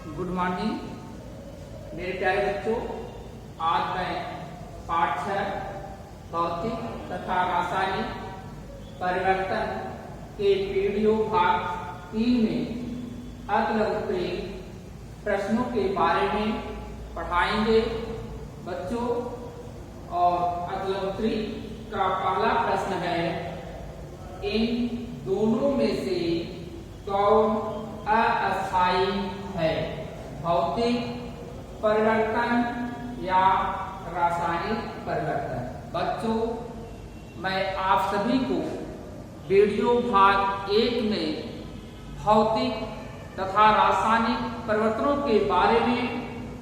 Good morning मेरे प्यारे बच्चों। आज मैं पाठ 6 भौतिक तथा रासायनिक परिवर्तन के वीडियो भाग 3 में अगले प्रश्नों के बारे में पढ़ाएंगे बच्चों। और अगले का पहला प्रश्न है, इन दोनों में से कौन अस्थायी है, भौतिक परिवर्तन या रासायनिक परिवर्तन। बच्चों, मैं आप सभी को वीडियो भाग 1 में भौतिक तथा रासायनिक परिवर्तनों के बारे में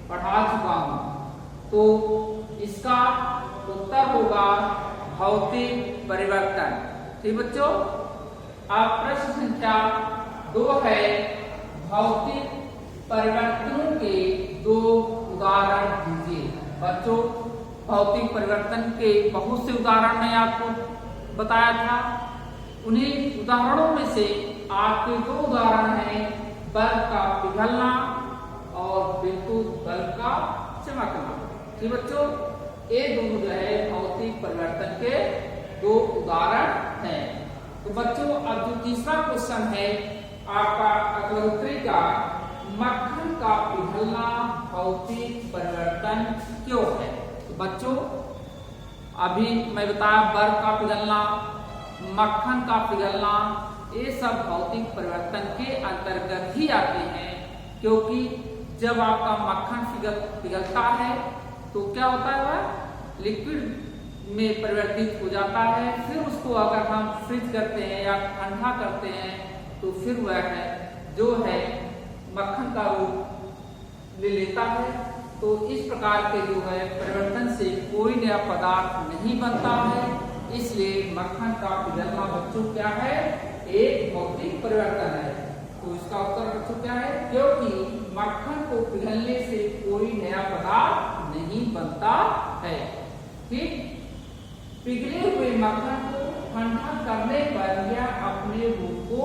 पढ़ा चुका हूं, तो इसका उत्तर होगा भौतिक परिवर्तन। ठीक बच्चों, अब प्रश्न संख्या 2 है, भौतिक परिवर्तनों के 2 उदाहरण दीजिए। बच्चों, भौतिक परिवर्तन के बहुत से उदाहरण मैं आपको बताया था। उन्हीं उदाहरणों में से आपके 2 उदाहरण हैं, बल्ब का पिघलना और विद्युत बल्ब का चमकना। ठीक बच्चों, ये दोनों जो है भौतिक परिवर्तन के 2 उदाहरण हैं। तो बच्चों, अब जो तीसरा क्वेश्चन है आपका अगले का, मक्खन का पिघलना भौतिक परिवर्तन क्यों है। तो बच्चों, अभी मैं बताया बर्फ का पिघलना, मक्खन का पिघलना, ये सब भौतिक परिवर्तन के अंतर्गत ही आते हैं। क्योंकि जब आपका मक्खन पिघलता है तो क्या होता है, वह लिक्विड में परिवर्तित हो जाता है। फिर उसको अगर हम फ्रीज करते हैं या ठंडा करते हैं तो फिर वह है जो है मक्खन का रूप ले लेता है। तो इस प्रकार के जो है परिवर्तन से कोई नया पदार्थ नहीं बनता है, इसलिए मक्खन का पिघलना बच्चों क्या है, एक भौतिक परिवर्तन है। तो इसका उत्तर बच्चों क्या है, क्योंकि मक्खन को पिघलने से कोई नया पदार्थ नहीं बनता है। ठीक, पिघले हुए मक्खन को ठंडा करने पर यह अपने रूप को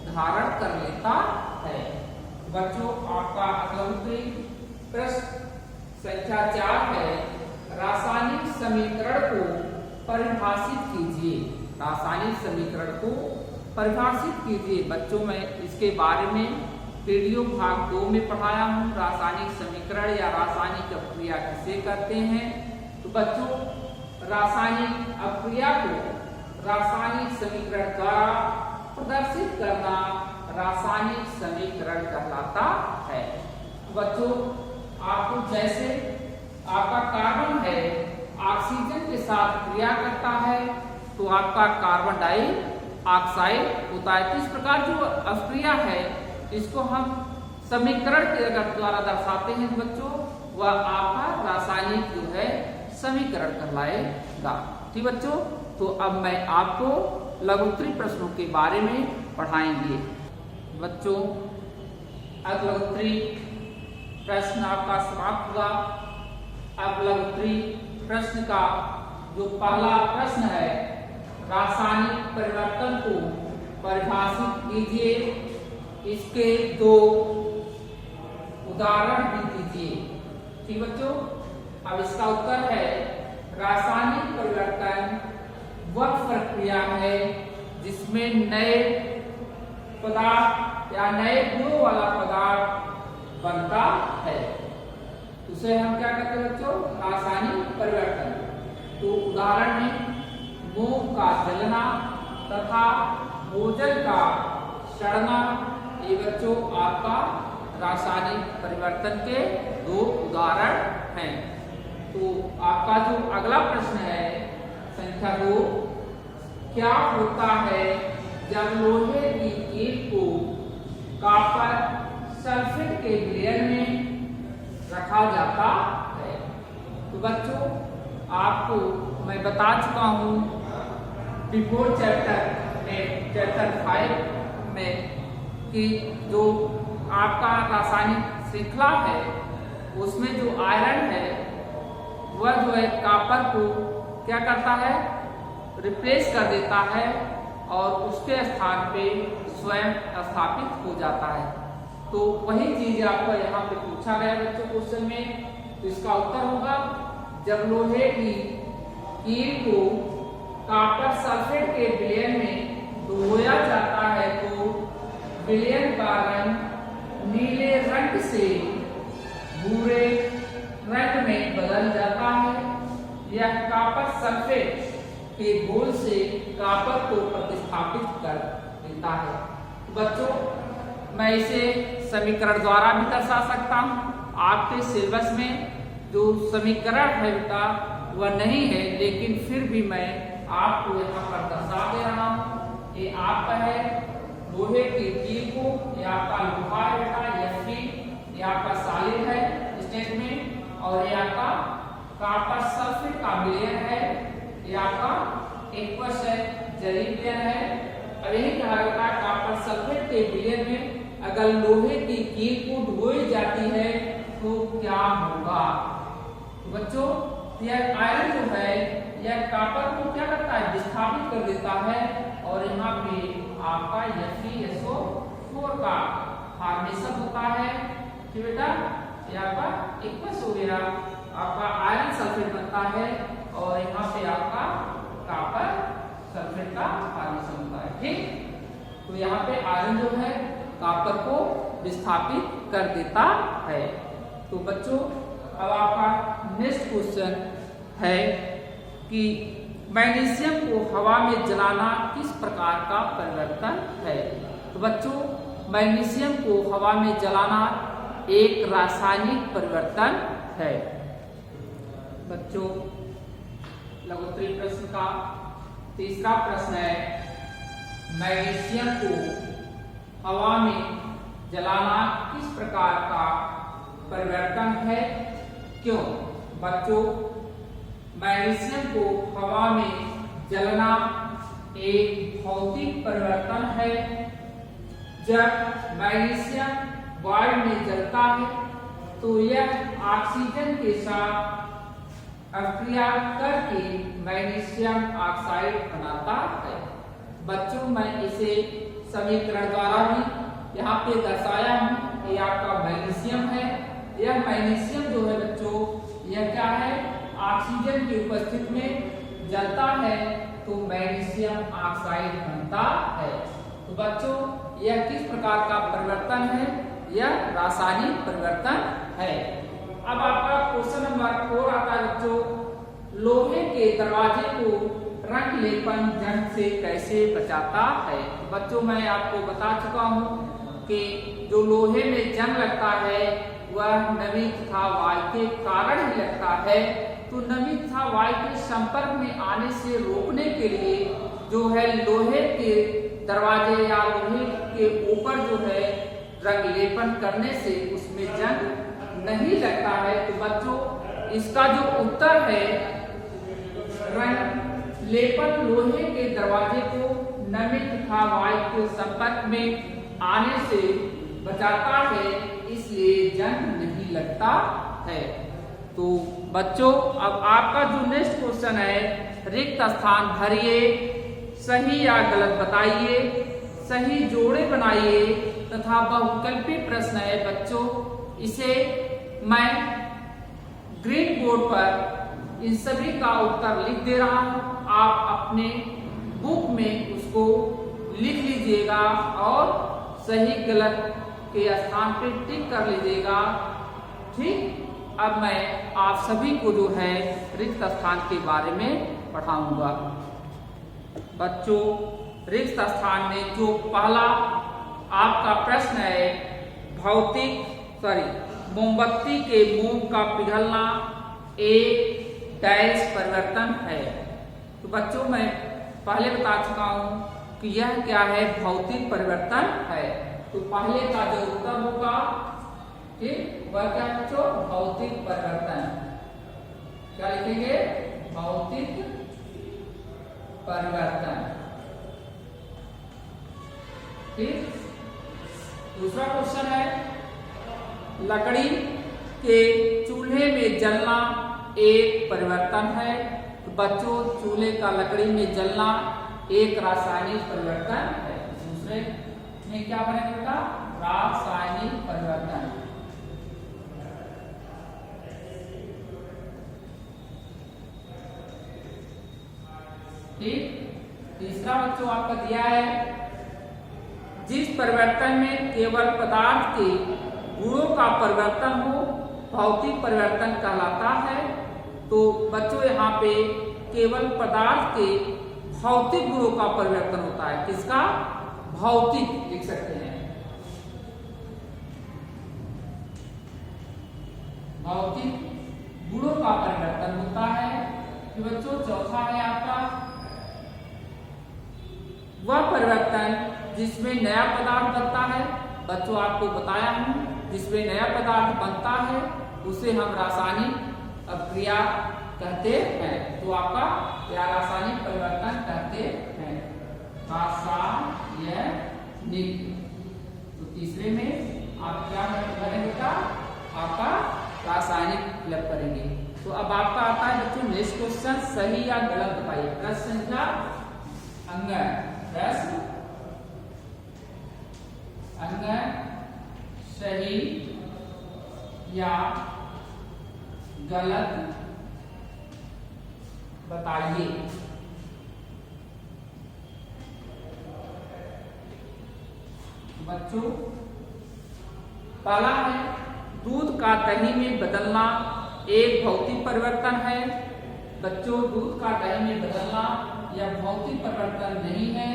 धारण कर लेता है। बच्चों, आपका अगला प्रश्न संख्या 4 है, रासायनिक समीकरण को परिभाषित कीजिए। रासायनिक समीकरण को परिभाषित कीजिए। बच्चों, मैं इसके बारे में वीडियो भाग 2 में पढ़ाया हूँ, रासायनिक समीकरण या रासायनिक अपक्रिया किसे कहते हैं। तो बच्चों, रासायनिक अपक्रिया को रासायनिक समीकरण द्वारा प्रदर्शित करना रासायनिक समीकरण कहलाता है। बच्चों, आपको जैसे आपका कार्बन है ऑक्सीजन के साथ क्रिया करता है तो आपका कार्बन डाइऑक्साइड होता है। इस प्रकार जो अपक्रिया है इसको हम समीकरण के द्वारा दर्शाते हैं बच्चों, वह आपका रासायनिक जो है समीकरण कहलाएगा। ठीक बच्चों, तो अब मैं आपको लघुत्तरी प्रश्नों के बारे में पढ़ाएंगे। बच्चों, अगलघुत्तरी प्रश्न आपका समाप्त हुआ। अब लघुत्तरी प्रश्न का जो पहला प्रश्न है, रासायनिक परिवर्तन को परिभाषित कीजिए, इसके 2 उदाहरण भी दीजिए। ठीक बच्चों, अब इसका उत्तर है, रासायनिक परिवर्तन वह प्रक्रिया है जिसमें नए पदार्थ या नए गुणों वाला पदार्थ बनता है। उसे हम क्या कहते हैं बच्चों, रासायनिक परिवर्तन। तो उदाहरण में मोम का जलना तथा भोजन का सड़ना, ये बच्चों आपका रासायनिक परिवर्तन के 2 उदाहरण हैं। तो आपका जो अगला प्रश्न है संख्या 2, क्या होता है जब लोहे की ईंट को कॉपर सल्फेट के लेयर में रखा जाता है। तो बच्चों, आपको मैं बता चुका हूँ बिफोर चैप्टर 5 में कि जो आपका रासायनिक श्रृंखला है उसमें जो आयरन है वह जो है कॉपर को क्या करता है, रिप्लेस कर देता है और उसके स्थान पे स्वयं स्थापित हो जाता है। तो वही चीज आपको यहाँ पे पूछा गया बच्चों क्वेश्चन में। तो इसका उत्तर होगा जब लोहे की कील को कॉपर सल्फेट के विलयन में धोया जाता है तो विलयन का रंग नीले रंग से भूरे रंग में बदल जाता है। यह कॉपर सल्फेट के घोल से कॉपर को प्रतिस्थापित कर देता है। बच्चों मैं इसे समीकरण द्वारा भी दर्शा सकता हूँ। आपके सिलेबस में जो समीकरण है बेटा वह नहीं है, लेकिन फिर भी मैं आपको यहाँ पर दर्शा दे रहा हूँ। ये आपका है लोहे की कील को, ये आपका लोहा है बेटा Fe, ये आपका सॉलिड है स्टेट में, और ये आपका कॉपर सल्फेट का विलयन है, ये आपका एक्वस है जली विलयन है। अब यही कहा जाता है कॉपर सल्फेट के विलयन में अगर लोहे की कील को धोई जाती है तो क्या होगा। तो बच्चों यह आयरन जो है यह कॉपर को क्या करता है, विस्थापित कर देता है, और यहाँ पे आपका FeSO4 का फॉर्मेशन होता है। ठीक बेटा, यह आपका एक्वस हो गया, आपका आयरन सल्फेट बनता है, और यहाँ पे आपका कॉपर सल्फेट का फॉर्मेशन होता है। ठीक, तो यहाँ पे आयरन जो है कॉपर को विस्थापित कर देता है। तो बच्चों अब आपका नेक्स्ट क्वेश्चन है कि मैग्नीशियम को हवा में जलाना किस प्रकार का परिवर्तन है। तो बच्चों मैग्नीशियम को हवा में जलाना एक रासायनिक परिवर्तन है। बच्चों लघुत्तरी प्रश्न का तीसरा प्रश्न है मैग्नीशियम को हवा में जलाना किस प्रकार का परिवर्तन है, क्यों। बच्चों मैग्नीशियम को हवा में जलना एक भौतिक परिवर्तन है। जब मैग्नीशियम वायु में जलता है तो यह ऑक्सीजन के साथ अभिक्रिया करके मैग्नीशियम ऑक्साइड बनाता है। बच्चों मैं इसे समीकरण द्वारा भी यहाँ पे दर्शाया हूँ। ये आपका मैग्नीशियम है, यह मैग्नीशियम जो है बच्चों यह क्या है, ऑक्सीजन की उपस्थिति में जलता है तो मैग्नीशियम ऑक्साइड बनता है। तो बच्चों यह किस प्रकार का परिवर्तन है, यह रासायनिक परिवर्तन है। अब आपका क्वेश्चन नंबर 4 आता है बच्चों, लोहे के दरवाजे को रंग लेपन जंग से कैसे बचाता है। बच्चों मैं आपको बता चुका हूँ कि जो लोहे में जंग लगता है वह नमी तथा वायु के कारण ही लगता है। तो नमी तथा वायु के संपर्क में आने से रोकने के लिए जो है लोहे के दरवाजे या लोहे के ऊपर जो है रंग लेपन करने से उसमें जंग नहीं लगता है। तो बच्चों इसका जो उत्तर है रंग लेपन लोहे के दरवाजे को नमी तथा वायु के संपर्क में आने से बचाता है, इसलिए जंग नहीं लगता है। तो बच्चों अब आपका जो नेक्स्ट क्वेश्चन है रिक्त स्थान भरिए, सही या गलत बताइए, सही जोड़े बनाइए तथा बहुविकल्पी प्रश्न है। बच्चों इसे मैं ग्रीन बोर्ड पर इन सभी का उत्तर लिख दे रहा हूँ, आप अपने बुक में उसको लिख लीजिएगा और सही गलत के स्थान पे टिक कर लीजिएगा। ठीक, अब मैं आप सभी को जो है रिक्त स्थान के बारे में पढ़ाऊंगा। बच्चों रिक्त स्थान में जो पहला आपका प्रश्न है मोमबत्ती के मोम का पिघलना एक डैश परिवर्तन है। तो बच्चों मैं पहले बता चुका हूं कि यह क्या है, भौतिक परिवर्तन है। तो पहले का जो उत्तर होगा ठीक वह क्या बच्चों, भौतिक परिवर्तन। क्या लिखेंगे, भौतिक परिवर्तन। ठीक, दूसरा क्वेश्चन है लकड़ी के चूल्हे में जलना एक परिवर्तन है। तो बच्चों चूल्हे का लकड़ी में जलना एक रासायनिक परिवर्तन है। दूसरे में क्या बनेगा बेटा, रासायनिक परिवर्तन। ठीक। तीसरा बच्चों आपका दिया है, जिस परिवर्तन में केवल पदार्थ के गुणों का परिवर्तन हो भौतिक परिवर्तन कहलाता है। तो बच्चों यहाँ पे केवल पदार्थ के भौतिक गुणों का परिवर्तन होता है। किसका? भौतिक लिख सकते हैं, भौतिक गुणों का परिवर्तन होता है। तो बच्चों चौथा है आपका वह परिवर्तन जिसमें नया पदार्थ बनता है। बच्चों आपको बताया हूं, जिसमें नया पदार्थ बनता है उसे हम रासायनिक अभिक्रिया कहते हैं। तो आपका क्या रासायनिक परिवर्तन कहते हैं, रासायनिक। तो तीसरे में आप क्या करेंगे बेटा, आपका रासायनिक फिलअप करेंगे। तो अब आपका आता है बच्चों नेक्स्ट क्वेश्चन, सही या गलत बताइए। प्रश्न संख्या अंग, प्रश्न अंग सही या गलत बताइए। बच्चों पहला है दूध का दही में बदलना एक भौतिक परिवर्तन है। बच्चों दूध का दही में बदलना यह भौतिक परिवर्तन नहीं है,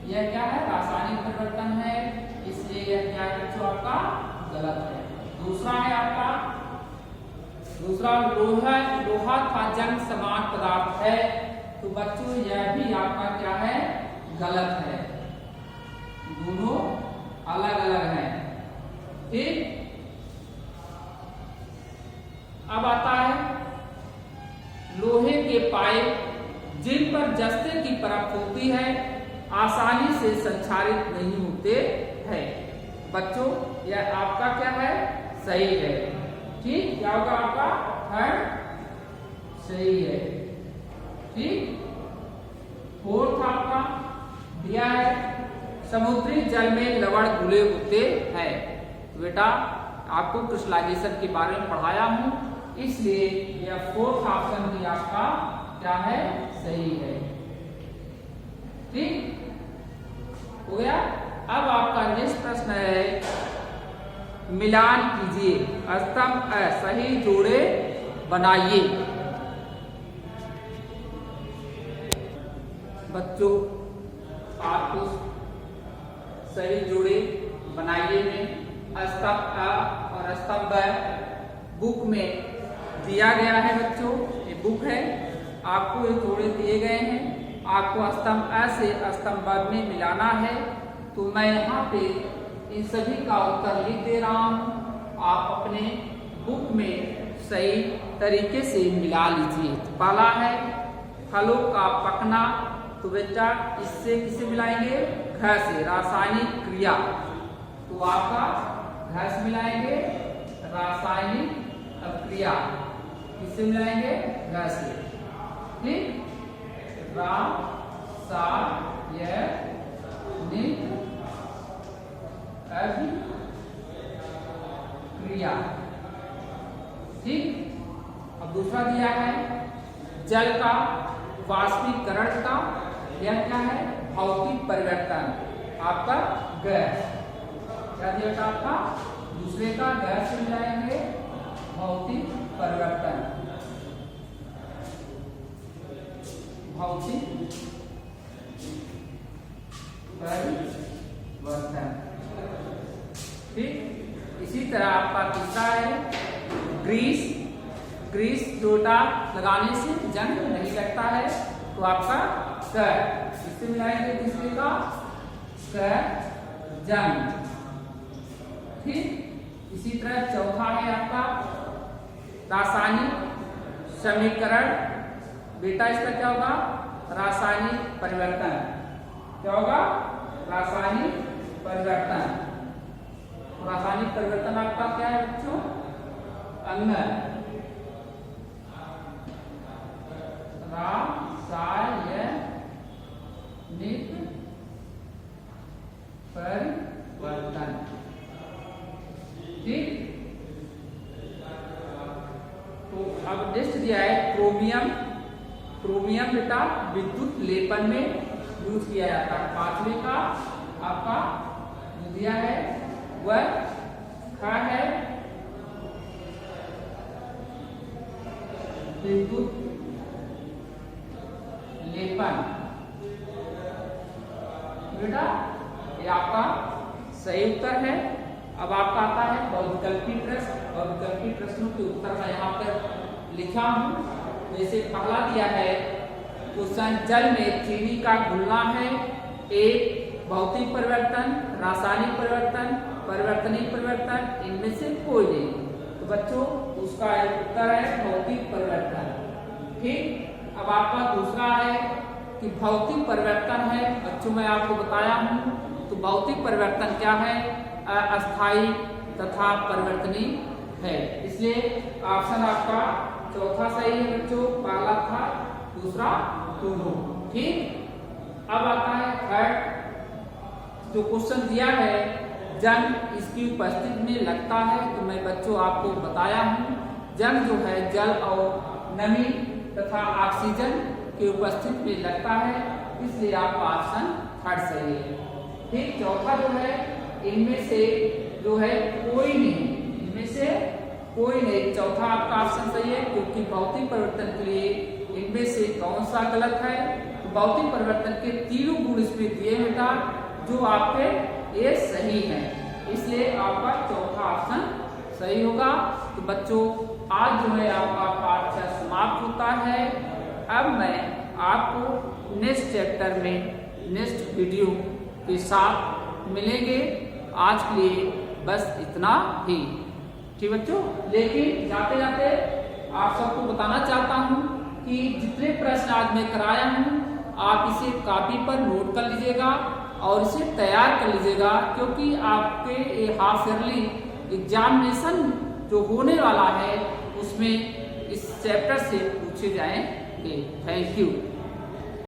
यह क्या है, रासायनिक परिवर्तन है। इसलिए यह क्या है बच्चों, आपका गलत है। दूसरा है आपका, दूसरा लोहा का जंग समान पदार्थ है। तो बच्चों यह भी आपका क्या है, गलत है, दोनों अलग अलग हैं। ठीक। अब आता है लोहे के पाइप जिन पर जस्ते की परत होती है आसानी से संचारित नहीं होते हैं। बच्चों यह आपका क्या है, सही है। ठीक, क्या होगा आपका है, सही है। ठीक। फोर्थ आपका दिया है समुद्री जल में लवण घुले होते हैं। बेटा आपको क्रिस्टलाइजेशन के बारे में पढ़ाया हूं, इसलिए यह फोर्थ ऑप्शन भी आपका क्या है, सही है। ठीक हो गया। अब आपका नेक्स्ट प्रश्न है, मिलान कीजिए, स्तंभ सही जोड़े बनाइए। बच्चों आपको सही जोड़े बनाइए में स्तंभ अ और स्तंभ ब बुक में दिया गया है। बच्चों ये बुक है, आपको ये जोड़े दिए गए हैं, आपको स्तंभ अ से स्तंभ ब में मिलाना है। तो मैं यहाँ पे इन सभी का उत्तर लिख दे रहा हूँ, आप अपने बुक में सही तरीके से मिला लीजिए। तो पहला है फलों का पकना, तो बेटा इससे किसे मिलाएंगे, घ से, रासायनिक क्रिया। तो आपका घ से मिलाएंगे, रासायनिक अभिक्रिया किससे मिलाएंगे, घ से। ठीक। रासायनिक अभिक्रिया। ठीक। अब दूसरा दिया है जल का वाष्पीकरण का, यह क्या है, भौतिक परिवर्तन। आपका गैस क्या दिया था, आपका दूसरे का गैस से मिलाएंगे, भौतिक परिवर्तन, भौतिक परिवर्तन। ठीक। इसी तरह आपका तीसरा है ग्रीस, ग्रीस जोटा लगाने से जंग नहीं लगता है। तो आपका कर इससे मिलाएंगे तीसरे का कर जंग। ठीक। इसी तरह चौथा है आपका रासायनिक समीकरण। बेटा इसका क्या होगा, रासायनिक परिवर्तन। क्या होगा, रासायनिक परिवर्तन। रासायनिक परिवर्तन आपका क्या है बच्चों, अंग, रासायनिक परिवर्तन। ठीक। तो अब नेक्स्ट दिया है क्रोमियम। क्रोमियम बेटा विद्युत लेपन में यूज किया जाता है। पांचवे का आपका जो दिया है वह क्या है, विद्युत लेपन। बेटा ये आपका सही उत्तर है। अब आपका आता है बहुविकल्पी प्रश्न। बहुविकल्पी प्रश्नों के उत्तर मैं यहाँ पर लिखा हूँ। जैसे पहला दिया है क्वेश्चन, जल में चीनी का घुलना है एक भौतिक परिवर्तन, रासायनिक परिवर्तन, परिवर्तनीय परिवर्तन, इनमें से कोई नहीं। तो बच्चों उसका उत्तर है भौतिक परिवर्तन। ठीक। अब आपका दूसरा है कि भौतिक परिवर्तन है। बच्चों मैं आपको बताया हूँ तो भौतिक परिवर्तन क्या है, अस्थायी तथा परिवर्तनीय है। इसलिए ऑप्शन आपका चौथा सही है बच्चों, पहला था दूसरा दोनों। ठीक। अब आता है थर्ड जो क्वेश्चन दिया है, जंग इसकी उपस्थिति में लगता है। तो मैं बच्चों आपको बताया हूँ जंग जो है जल और नमी तथा ऑक्सीजन की उपस्थिति में लगता है, इसलिए आपका ऑप्शन थर्ड सही है। ठीक। चौथा जो है इनमें से जो है कोई नहीं, इनमें से कोई नहीं, चौथा आपका ऑप्शन सही है क्योंकि भौतिक परिवर्तन के लिए इनमें से कौन सा गलत है। तो भौतिक परिवर्तन के तीनों गुण इसमें दिए बेटा जो आपके ये सही है, इसलिए आपका चौथा ऑप्शन सही होगा। तो बच्चों आज जो है आपका पाठ 6 समाप्त होता है। अब मैं आपको नेक्स्ट चैप्टर में नेक्स्ट वीडियो के साथ मिलेंगे। आज के लिए बस इतना ही। ठीक बच्चों, लेकिन जाते जाते आप सबको बताना चाहता हूँ कि जितने प्रश्न आज मैं कराया हूँ आप इसे कॉपी पर नोट कर लीजिएगा और इसे तैयार कर लीजिएगा, क्योंकि आपके हाफ ईयरली एग्जामिनेशन जो होने वाला है उसमें इस चैप्टर से पूछे जाएंगे। Thank you.